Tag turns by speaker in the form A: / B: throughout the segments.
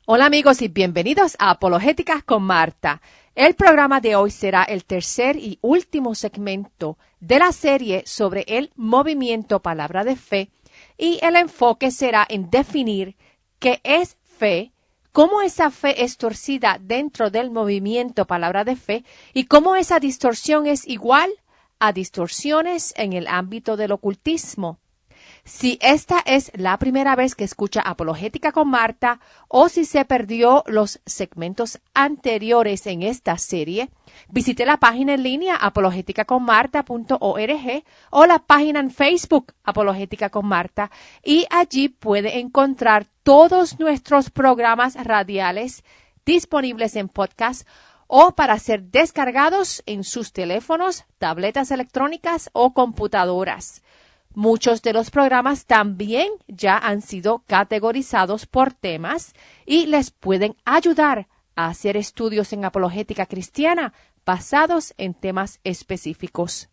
A: Hola amigos y bienvenidos a Apologéticas con Marta. El programa de hoy será el tercer y último segmento de la serie sobre el movimiento Palabra de Fe y el enfoque será en definir qué es fe, cómo esa fe es torcida dentro del movimiento Palabra de Fe y cómo esa distorsión es igual a distorsiones en el ámbito del ocultismo. Si esta es la primera vez que escucha Apologética con Marta o si se perdió los segmentos anteriores en esta serie, visite la página en línea apologeticaconmarta.org o la página en Facebook Apologética con Marta y allí puede encontrar todos nuestros programas radiales disponibles en podcast o para ser descargados en sus teléfonos, tabletas electrónicas o computadoras. Muchos de los programas también ya han sido categorizados por temas y les pueden ayudar a hacer estudios en apologética cristiana basados en temas específicos.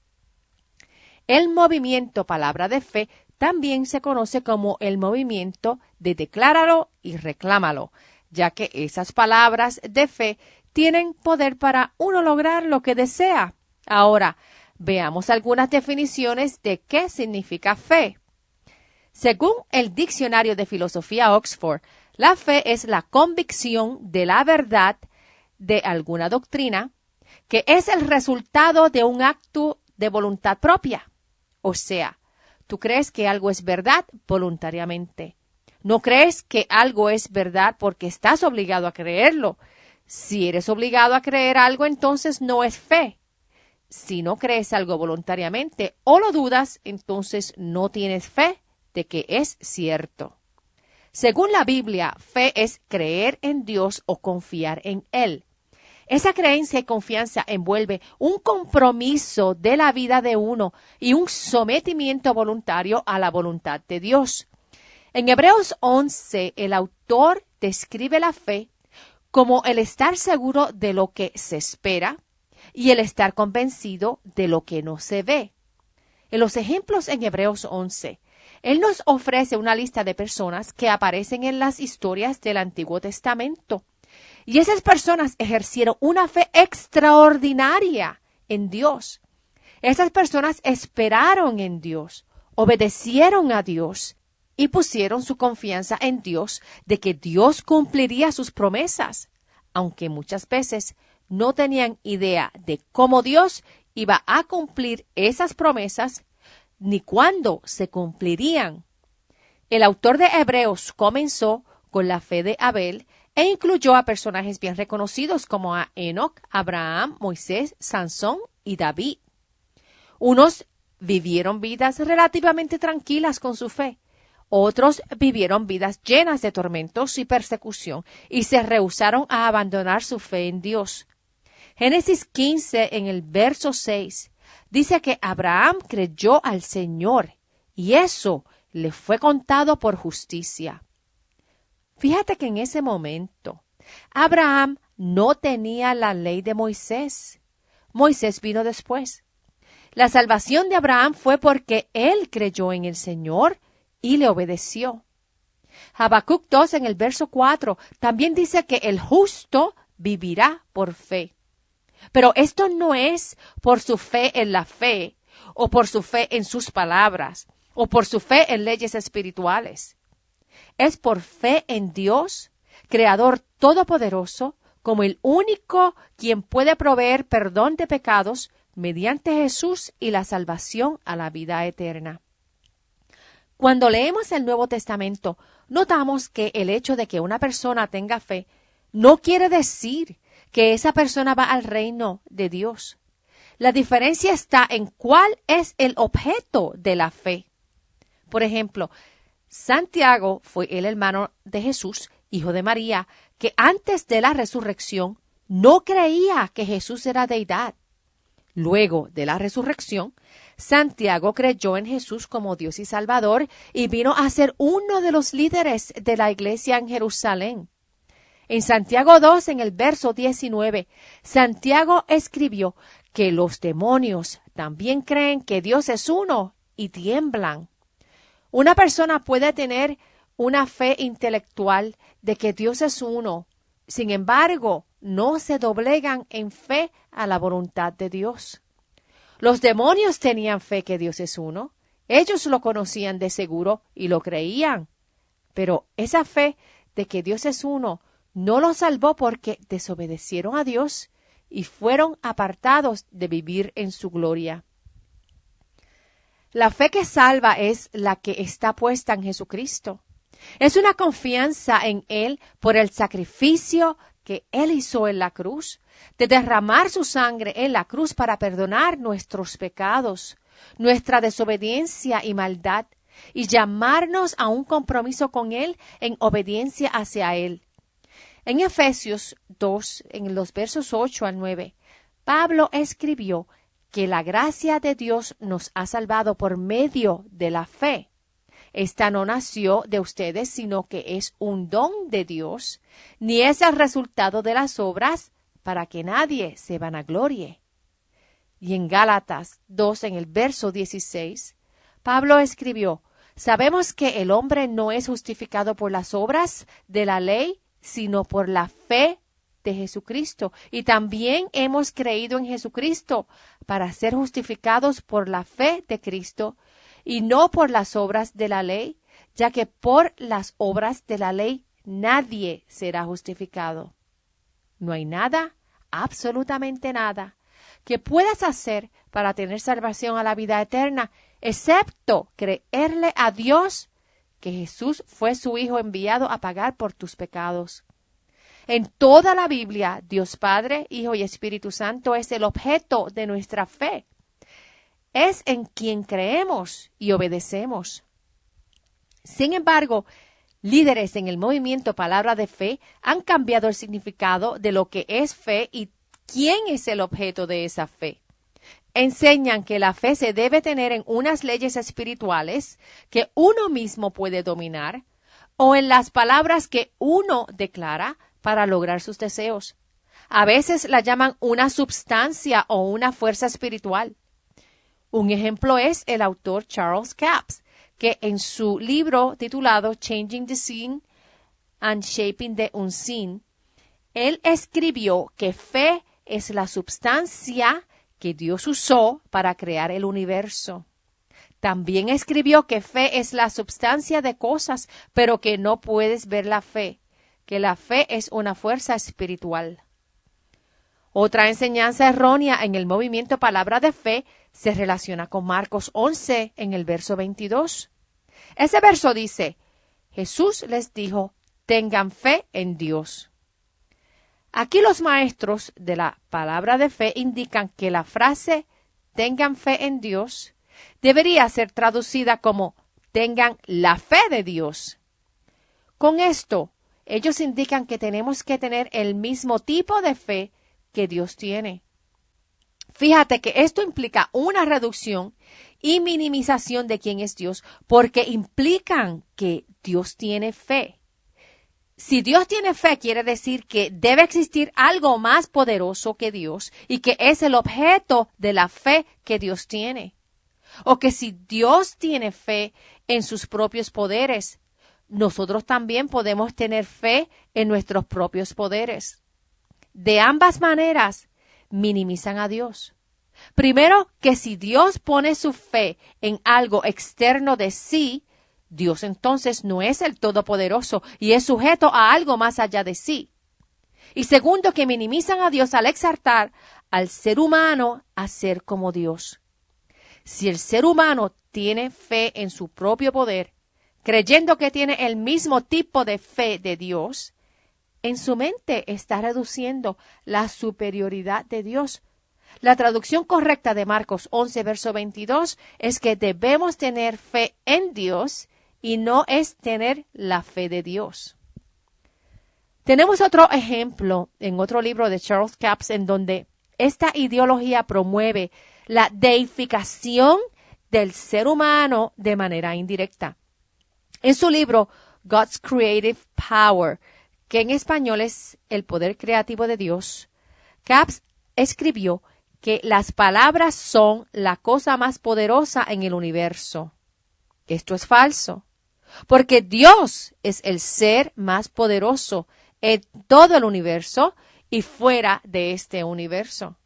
A: El movimiento Palabra de Fe también se conoce como el movimiento de decláralo y reclámalo, ya que esas palabras de fe tienen poder para uno lograr lo que desea. Ahora, veamos algunas definiciones de qué significa fe. Según el Diccionario de Filosofía Oxford, la fe es la convicción de la verdad de alguna doctrina que es el resultado de un acto de voluntad propia. O sea, tú crees que algo es verdad voluntariamente. No crees que algo es verdad porque estás obligado a creerlo. Si eres obligado a creer algo, entonces no es fe. Si no crees algo voluntariamente o lo dudas, entonces no tienes fe de que es cierto. Según la Biblia, fe es creer en Dios o confiar en Él. Esa creencia y confianza envuelve un compromiso de la vida de uno y un sometimiento voluntario a la voluntad de Dios. En Hebreos 11, el autor describe la fe como el estar seguro de lo que se espera y el estar convencido de lo que no se ve. En los ejemplos en Hebreos 11, él nos ofrece una lista de personas que aparecen en las historias del Antiguo Testamento. Y esas personas ejercieron una fe extraordinaria en Dios. Esas personas esperaron en Dios, obedecieron a Dios y pusieron su confianza en Dios de que Dios cumpliría sus promesas, aunque muchas veces no tenían idea de cómo Dios iba a cumplir esas promesas ni cuándo se cumplirían. El autor de Hebreos comenzó con la fe de Abel e incluyó a personajes bien reconocidos como a Enoc, Abraham, Moisés, Sansón y David. Unos vivieron vidas relativamente tranquilas con su fe. Otros vivieron vidas llenas de tormentos y persecución y se rehusaron a abandonar su fe en Dios. Génesis 15, en el verso 6, dice que Abraham creyó al Señor y eso le fue contado por justicia. Fíjate que en ese momento Abraham no tenía la ley de Moisés. Moisés vino después. La salvación de Abraham fue porque él creyó en el Señor y le obedeció. Habacuc 2, en el verso 4, también dice que el justo vivirá por fe. Pero esto no es por su fe en la fe, o por su fe en sus palabras, o por su fe en leyes espirituales. Es por fe en Dios, Creador Todopoderoso, como el único quien puede proveer perdón de pecados mediante Jesús y la salvación a la vida eterna. Cuando leemos el Nuevo Testamento, notamos que el hecho de que una persona tenga fe no quiere decir que esa persona va al reino de Dios. La diferencia está en cuál es el objeto de la fe. Por ejemplo, Santiago fue el hermano de Jesús, hijo de María, que antes de la resurrección no creía que Jesús era deidad. Luego de la resurrección, Santiago creyó en Jesús como Dios y Salvador y vino a ser uno de los líderes de la iglesia en Jerusalén. En Santiago 2, en el verso 19, Santiago escribió que los demonios también creen que Dios es uno y tiemblan. Una persona puede tener una fe intelectual de que Dios es uno. Sin embargo, no se doblegan en fe a la voluntad de Dios. Los demonios tenían fe que Dios es uno. Ellos lo conocían de seguro y lo creían. Pero esa fe de que Dios es uno no los salvó porque desobedecieron a Dios y fueron apartados de vivir en su gloria. La fe que salva es la que está puesta en Jesucristo. Es una confianza en Él por el sacrificio que Él hizo en la cruz, de derramar su sangre en la cruz para perdonar nuestros pecados, nuestra desobediencia y maldad, y llamarnos a un compromiso con Él en obediencia hacia Él. En Efesios 2, en los versos 8 al 9, Pablo escribió que la gracia de Dios nos ha salvado por medio de la fe. Esta no nació de ustedes, sino que es un don de Dios, ni es el resultado de las obras, para que nadie se vanaglorie. Y en Gálatas 2, en el verso 16, Pablo escribió: sabemos que el hombre no es justificado por las obras de la ley, sino por la fe de Jesucristo. Y también hemos creído en Jesucristo para ser justificados por la fe de Cristo y no por las obras de la ley, ya que por las obras de la ley nadie será justificado. No hay nada, absolutamente nada, que puedas hacer para tener salvación a la vida eterna, excepto creerle a Dios que Jesús fue su Hijo enviado a pagar por tus pecados. En toda la Biblia, Dios Padre, Hijo y Espíritu Santo es el objeto de nuestra fe. Es en quien creemos y obedecemos. Sin embargo, líderes en el movimiento Palabra de Fe han cambiado el significado de lo que es fe y quién es el objeto de esa fe. Enseñan que la fe se debe tener en unas leyes espirituales que uno mismo puede dominar o en las palabras que uno declara para lograr sus deseos. A veces la llaman una substancia o una fuerza espiritual. Un ejemplo es el autor Charles Capps, que en su libro titulado Changing the Seen and Shaping the Unseen, él escribió que fe es la substancia que Dios usó para crear el universo. También escribió que fe es la substancia de cosas, pero que no puedes ver la fe, que la fe es una fuerza espiritual. Otra enseñanza errónea en el movimiento Palabra de Fe se relaciona con Marcos 11 en el verso 22. Ese verso dice: Jesús les dijo, tengan fe en Dios. Aquí los maestros de la Palabra de Fe indican que la frase tengan fe en Dios debería ser traducida como tengan la fe de Dios. Con esto, ellos indican que tenemos que tener el mismo tipo de fe que Dios tiene. Fíjate que esto implica una reducción y minimización de quién es Dios, porque implican que Dios tiene fe. Si Dios tiene fe, quiere decir que debe existir algo más poderoso que Dios y que es el objeto de la fe que Dios tiene. O que si Dios tiene fe en sus propios poderes, nosotros también podemos tener fe en nuestros propios poderes. De ambas maneras, minimizan a Dios. Primero, que si Dios pone su fe en algo externo de sí, Dios entonces no es el Todopoderoso y es sujeto a algo más allá de sí. Y segundo, que minimizan a Dios al exaltar al ser humano a ser como Dios. Si el ser humano tiene fe en su propio poder, creyendo que tiene el mismo tipo de fe de Dios, en su mente está reduciendo la superioridad de Dios. La traducción correcta de Marcos 11, verso 22 es que debemos tener fe en Dios y no es tener la fe de Dios. Tenemos otro ejemplo en otro libro de Charles Capps en donde esta ideología promueve la deificación del ser humano de manera indirecta. En su libro God's Creative Power, que en español es El Poder Creativo de Dios, Capps escribió que las palabras son la cosa más poderosa en el universo. Esto es falso. porque Dios es el ser más poderoso en todo el universo y fuera de este universo.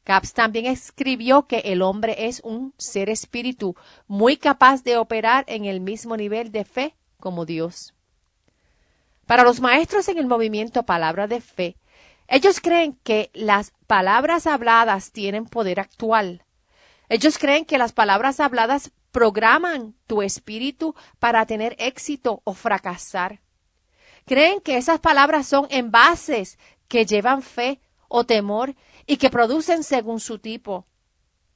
A: Capps también escribió que el hombre es un ser espíritu muy capaz de operar en el mismo nivel de fe como Dios. Para los maestros en el movimiento Palabra de Fe, ellos creen que las palabras habladas tienen poder actual. Ellos creen que las palabras habladas programan tu espíritu para tener éxito o fracasar. Creen que esas palabras son envases que llevan fe o temor y que producen según su tipo.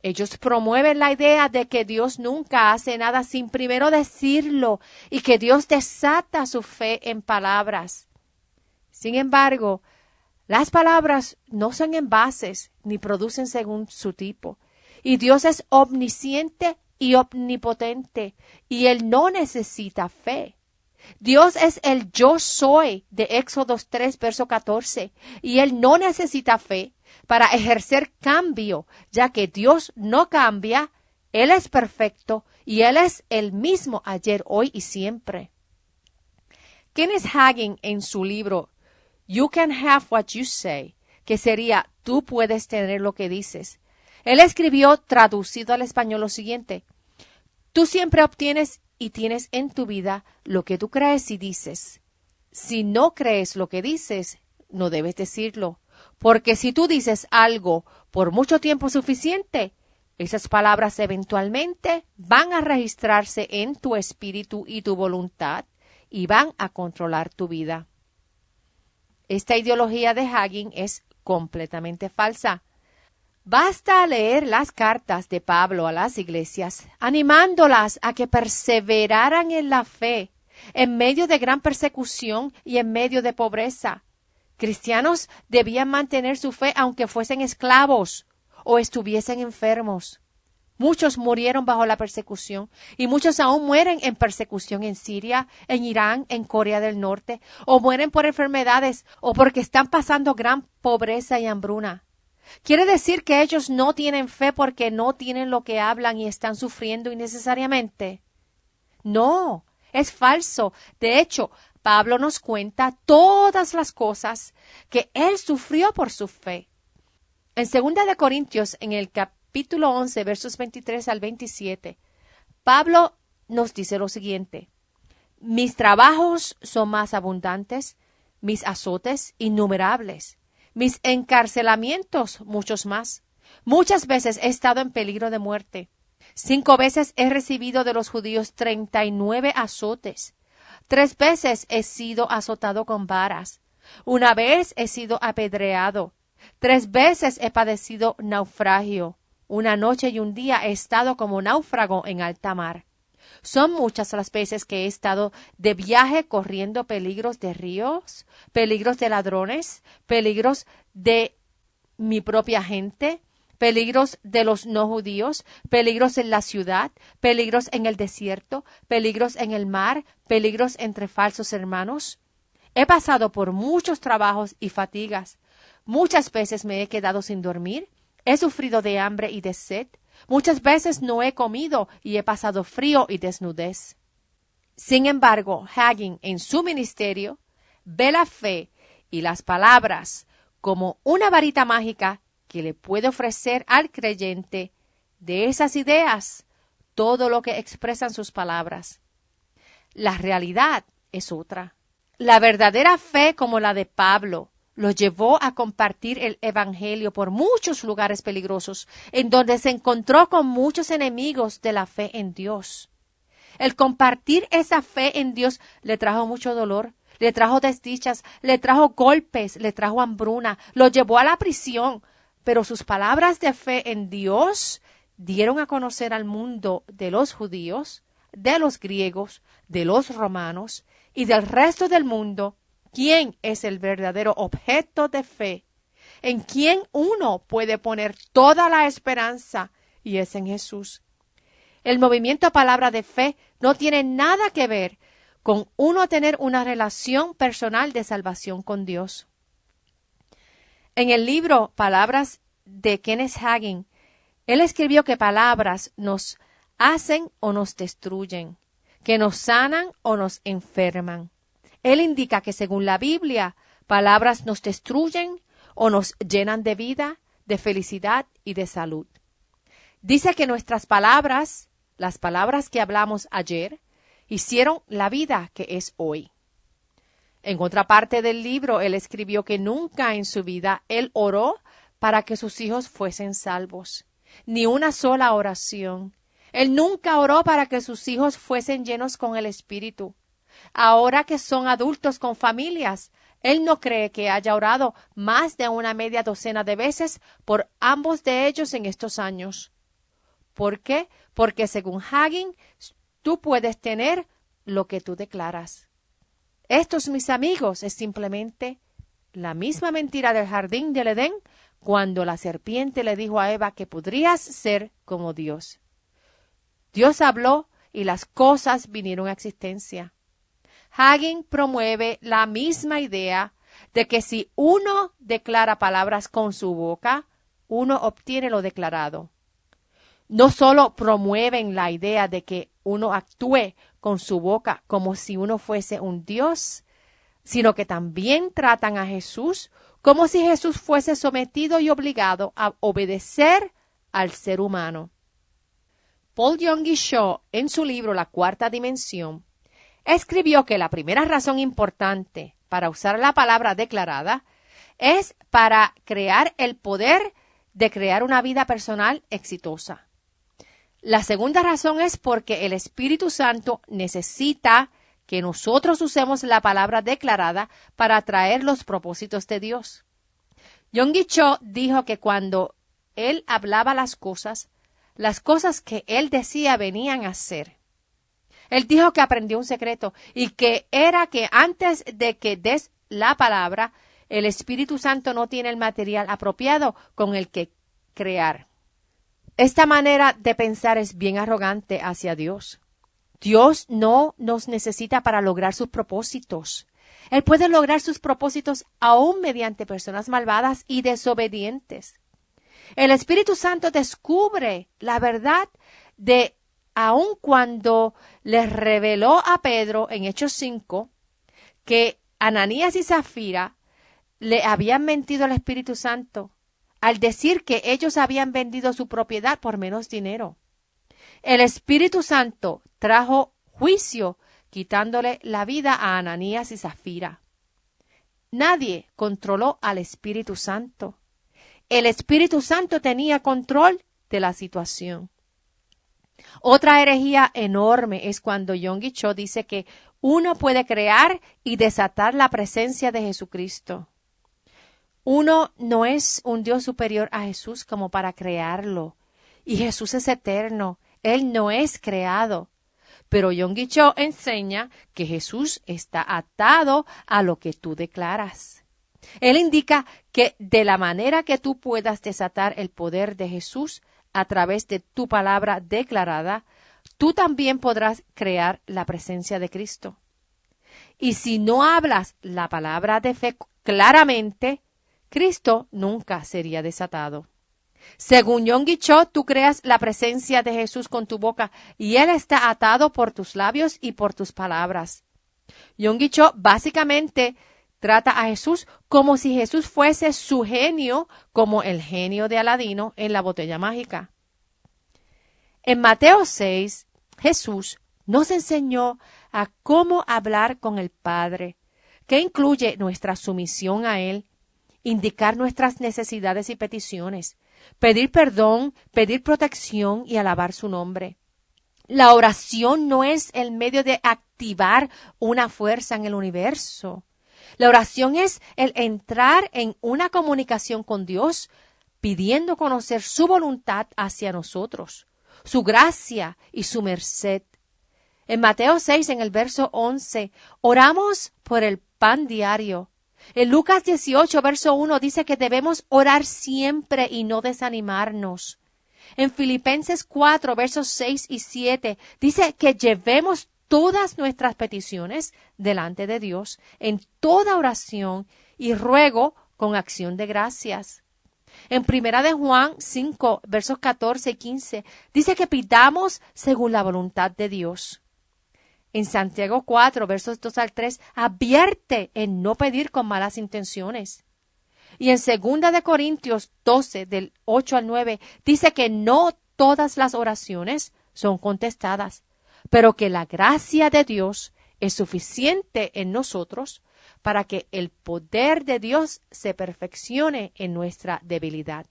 A: Ellos promueven la idea de que Dios nunca hace nada sin primero decirlo y que Dios desata su fe en palabras. Sin embargo, las palabras no son envases ni producen según su tipo. Y Dios es omnisciente y omnipotente y Él no necesita fe. Dios es el yo soy de Éxodo 3, verso 14, y Él no necesita fe para ejercer cambio, ya que Dios no cambia, Él es perfecto y Él es el mismo ayer, hoy y siempre. Kenneth Hagin en su libro You Can Have What You Say, que sería Tú puedes tener lo que dices, él escribió traducido al español lo siguiente: Tú siempre obtienes y tienes en tu vida lo que tú crees y dices. Si no crees lo que dices, no debes decirlo, porque si tú dices algo por mucho tiempo suficiente, esas palabras eventualmente van a registrarse en tu espíritu y tu voluntad y van a controlar tu vida. Esta ideología de Hagin es completamente falsa. Basta leer las cartas de Pablo a las iglesias, animándolas a que perseveraran en la fe, en medio de gran persecución y en medio de pobreza. Cristianos debían mantener su fe aunque fuesen esclavos o estuviesen enfermos. Muchos murieron bajo la persecución y muchos aún mueren en persecución en Siria, en Irán, en Corea del Norte, o mueren por enfermedades o porque están pasando gran pobreza y hambruna. ¿Quiere decir que ellos no tienen fe porque no tienen lo que hablan y están sufriendo innecesariamente? No, es falso. De hecho, Pablo nos cuenta todas las cosas que él sufrió por su fe. En 2 de Corintios, en el capítulo 11, versos 23 al 27, Pablo nos dice lo siguiente: Mis trabajos son más abundantes, mis azotes innumerables. Mis encarcelamientos, muchos más. Muchas veces he estado en peligro de muerte. 5 veces he recibido de los judíos 39 azotes. 3 veces he sido azotado con varas. 1 vez he sido apedreado. 3 veces he padecido naufragio. 1 noche y 1 día he estado como náufrago en alta mar. Son muchas las veces que he estado de viaje corriendo peligros de ríos, peligros de ladrones, peligros de mi propia gente, peligros de los no judíos, peligros en la ciudad, peligros en el desierto, peligros en el mar, peligros entre falsos hermanos. He pasado por muchos trabajos y fatigas. Muchas veces me he quedado sin dormir. He sufrido de hambre y de sed. Muchas veces no he comido y he pasado frío y desnudez. Sin embargo, Hagin en su ministerio ve la fe y las palabras como una varita mágica que le puede ofrecer al creyente de esas ideas todo lo que expresan sus palabras. La realidad es otra. La verdadera fe, como la de Pablo, lo llevó a compartir el evangelio por muchos lugares peligrosos, en donde se encontró con muchos enemigos de la fe en Dios. El compartir esa fe en Dios le trajo mucho dolor, le trajo desdichas, le trajo golpes, le trajo hambruna, lo llevó a la prisión, pero sus palabras de fe en Dios dieron a conocer al mundo de los judíos, de los griegos, de los romanos y del resto del mundo quién es el verdadero objeto de fe, en quién uno puede poner toda la esperanza, y es en Jesús. El movimiento Palabra de Fe no tiene nada que ver con uno tener una relación personal de salvación con Dios. En el libro Palabras de Kenneth Hagin, él escribió que palabras nos hacen o nos destruyen, que nos sanan o nos enferman. Él indica que según la Biblia, palabras nos destruyen o nos llenan de vida, de felicidad y de salud. Dice que nuestras palabras, las palabras que hablamos ayer, hicieron la vida que es hoy. En otra parte del libro, él escribió que nunca en su vida él oró para que sus hijos fuesen salvos, ni una sola oración. Él nunca oró para que sus hijos fuesen llenos con el Espíritu. Ahora que son adultos con familias, él no cree que haya orado más de una media docena de veces por ambos de ellos en estos años. ¿Por qué? Porque según Hagin, tú puedes tener lo que tú declaras. Estos, mis amigos, es simplemente la misma mentira del jardín del Edén cuando la serpiente le dijo a Eva que podrías ser como Dios. Dios habló y las cosas vinieron a existencia. Hagin promueve la misma idea de que si uno declara palabras con su boca, uno obtiene lo declarado. No solo promueven la idea de que uno actúe con su boca como si uno fuese un Dios, sino que también tratan a Jesús como si Jesús fuese sometido y obligado a obedecer al ser humano. Paul Yonggi Cho, en su libro La Cuarta Dimensión, escribió que la primera razón importante para usar la palabra declarada es para crear el poder de crear una vida personal exitosa. La segunda razón es porque el Espíritu Santo necesita que nosotros usemos la palabra declarada para atraer los propósitos de Dios. Yonggi Cho dijo que cuando él hablaba las cosas que él decía venían a ser. Él dijo que aprendió un secreto y que era que antes de que des la palabra, el Espíritu Santo no tiene el material apropiado con el que crear. Esta manera de pensar es bien arrogante hacia Dios. Dios no nos necesita para lograr sus propósitos. Él puede lograr sus propósitos aún mediante personas malvadas y desobedientes. El Espíritu Santo descubre la verdad de aun cuando les reveló a Pedro en Hechos 5 que Ananías y Zafira le habían mentido al Espíritu Santo al decir que ellos habían vendido su propiedad por menos dinero. El Espíritu Santo trajo juicio quitándole la vida a Ananías y Zafira. Nadie controló al Espíritu Santo. El Espíritu Santo tenía control de la situación. Otra herejía enorme es cuando Yonggi Cho dice que uno puede crear y desatar la presencia de Jesucristo. Uno no es un Dios superior a Jesús como para crearlo. Y Jesús es eterno. Él no es creado. Pero Yonggi Cho enseña que Jesús está atado a lo que tú declaras. Él indica que de la manera que tú puedas desatar el poder de Jesús a través de tu palabra declarada, tú también podrás crear la presencia de Cristo. Y si no hablas la palabra de fe claramente, Cristo nunca sería desatado. Según Yonggi Cho, tú creas la presencia de Jesús con tu boca y Él está atado por tus labios y por tus palabras. Yonggi Cho básicamente trata a Jesús como si Jesús fuese su genio, como el genio de Aladino en la botella mágica. En Mateo 6, Jesús nos enseñó a cómo hablar con el Padre, que incluye nuestra sumisión a Él, indicar nuestras necesidades y peticiones, pedir perdón, pedir protección y alabar su nombre. La oración no es el medio de activar una fuerza en el universo. La oración es el entrar en una comunicación con Dios, pidiendo conocer su voluntad hacia nosotros, su gracia y su merced. En Mateo 6, en el verso 11, oramos por el pan diario. En Lucas 18, verso 1, dice que debemos orar siempre y no desanimarnos. En Filipenses 4, versos 6 y 7, dice que llevemos todas nuestras peticiones delante de Dios en toda oración y ruego con acción de gracias. En Primera de Juan 5, versos 14 y 15, dice que pidamos según la voluntad de Dios. En Santiago 4, versos 2 al 3, advierte en no pedir con malas intenciones. Y en 2 de Corintios 12, del 8 al 9, dice que no todas las oraciones son contestadas, pero que la gracia de Dios es suficiente en nosotros para que el poder de Dios se perfeccione en nuestra debilidad.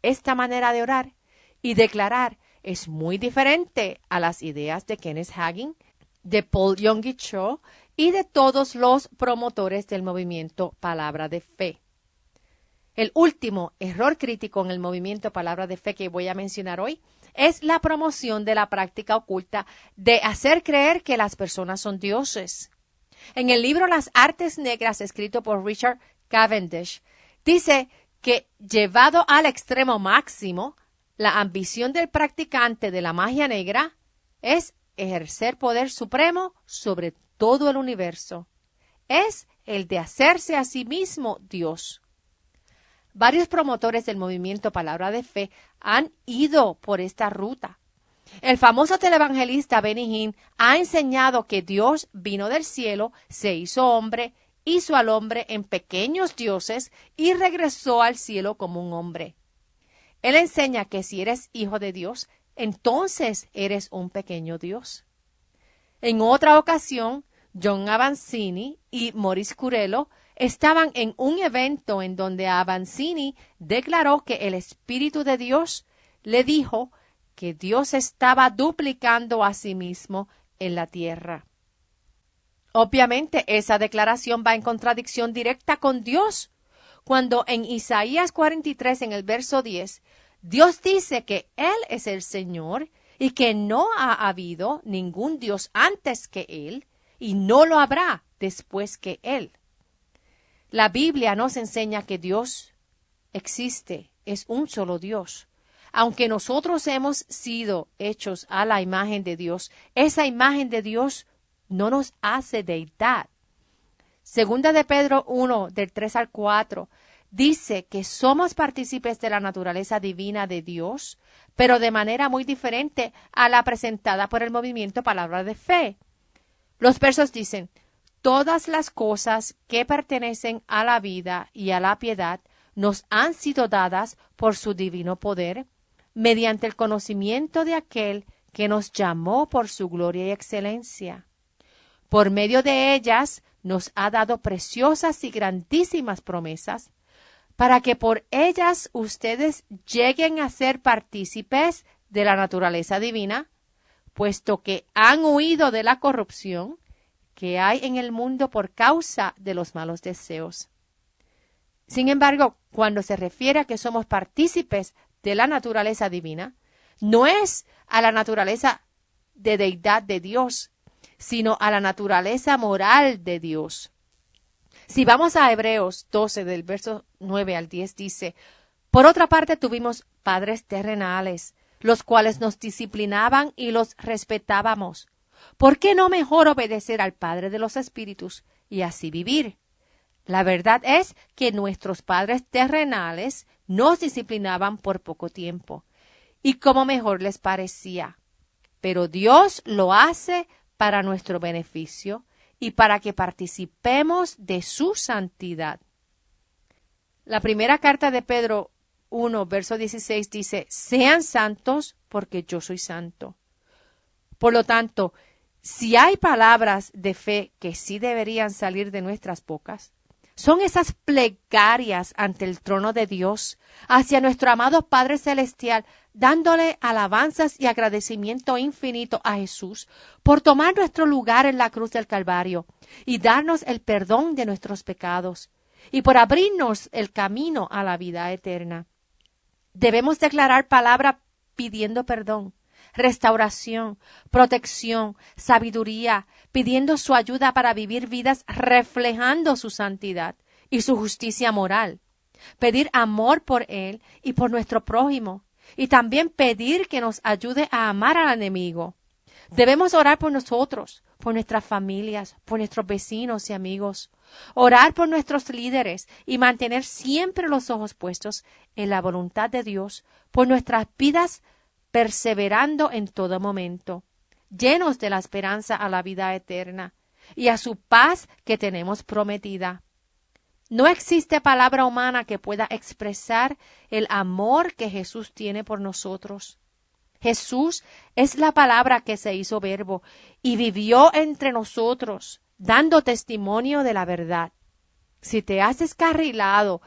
A: Esta manera de orar y declarar es muy diferente a las ideas de Kenneth Hagin, de Paul Yonggi Cho y de todos los promotores del movimiento Palabra de Fe. El último error crítico en el movimiento Palabra de Fe que voy a mencionar hoy es la promoción de la práctica oculta de hacer creer que las personas son dioses. En el libro Las Artes Negras, escrito por Richard Cavendish, dice que llevado al extremo máximo, la ambición del practicante de la magia negra es ejercer poder supremo sobre todo el universo. Es el de hacerse a sí mismo Dios. Varios promotores del movimiento Palabra de Fe han ido por esta ruta. El famoso televangelista Benny Hinn ha enseñado que Dios vino del cielo, se hizo hombre, hizo al hombre en pequeños dioses y regresó al cielo como un hombre. Él enseña que si eres hijo de Dios, entonces eres un pequeño Dios. En otra ocasión, John Avancini y Maurice Curello estaban en un evento en donde Avancini declaró que el Espíritu de Dios le dijo que Dios estaba duplicando a sí mismo en la tierra. Obviamente, esa declaración va en contradicción directa con Dios, cuando en Isaías 43, en el verso 10, Dios dice que Él es el Señor y que no ha habido ningún Dios antes que Él y no lo habrá después que Él. La Biblia nos enseña que Dios existe, es un solo Dios. Aunque nosotros hemos sido hechos a la imagen de Dios, esa imagen de Dios no nos hace deidad. Segunda de Pedro 1, del 3 al 4, dice que somos partícipes de la naturaleza divina de Dios, pero de manera muy diferente a la presentada por el movimiento Palabra de Fe. Los versos dicen: todas las cosas que pertenecen a la vida y a la piedad nos han sido dadas por su divino poder, mediante el conocimiento de aquel que nos llamó por su gloria y excelencia. Por medio de ellas nos ha dado preciosas y grandísimas promesas, para que por ellas ustedes lleguen a ser partícipes de la naturaleza divina, puesto que han huido de la corrupción que hay en el mundo por causa de los malos deseos. Sin embargo, cuando se refiere a que somos partícipes de la naturaleza divina, no es a la naturaleza de deidad de Dios, sino a la naturaleza moral de Dios. Si vamos a Hebreos 12, del verso 9 al 10, dice: por otra parte tuvimos padres terrenales, los cuales nos disciplinaban y los respetábamos. ¿Por qué no mejor obedecer al Padre de los Espíritus y así vivir? La verdad es que nuestros padres terrenales nos disciplinaban por poco tiempo y como mejor les parecía. Pero Dios lo hace para nuestro beneficio y para que participemos de su santidad. La primera carta de Pedro 1, verso 16 dice: sean santos porque yo soy santo. Por lo tanto, si hay palabras de fe que sí deberían salir de nuestras bocas, son esas plegarias ante el trono de Dios, hacia nuestro amado Padre Celestial, dándole alabanzas y agradecimiento infinito a Jesús por tomar nuestro lugar en la cruz del Calvario y darnos el perdón de nuestros pecados y por abrirnos el camino a la vida eterna. Debemos declarar palabra pidiendo perdón, restauración, protección, sabiduría, pidiendo su ayuda para vivir vidas reflejando su santidad y su justicia moral. Pedir amor por Él y por nuestro prójimo. Y también pedir que nos ayude a amar al enemigo. Debemos orar por nosotros, por nuestras familias, por nuestros vecinos y amigos. Orar por nuestros líderes y mantener siempre los ojos puestos en la voluntad de Dios por nuestras vidas, perseverando en todo momento. llenos de la esperanza a la vida eterna y a su paz que tenemos prometida. No existe palabra humana que pueda expresar el amor que Jesús tiene por nosotros. Jesús es la palabra que se hizo verbo y vivió entre nosotros, dando testimonio de la verdad. Si te has descarrilado,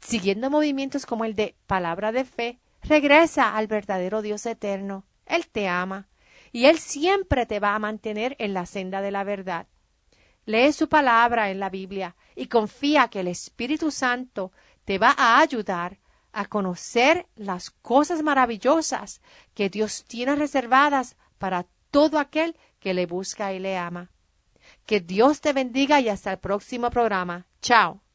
A: siguiendo movimientos como el de palabra de fe, regresa al verdadero Dios eterno. Él te ama y Él siempre te va a mantener en la senda de la verdad. Lee su palabra en la Biblia y confía que el Espíritu Santo te va a ayudar a conocer las cosas maravillosas que Dios tiene reservadas para todo aquel que le busca y le ama. Que Dios te bendiga y hasta el próximo programa. Chao.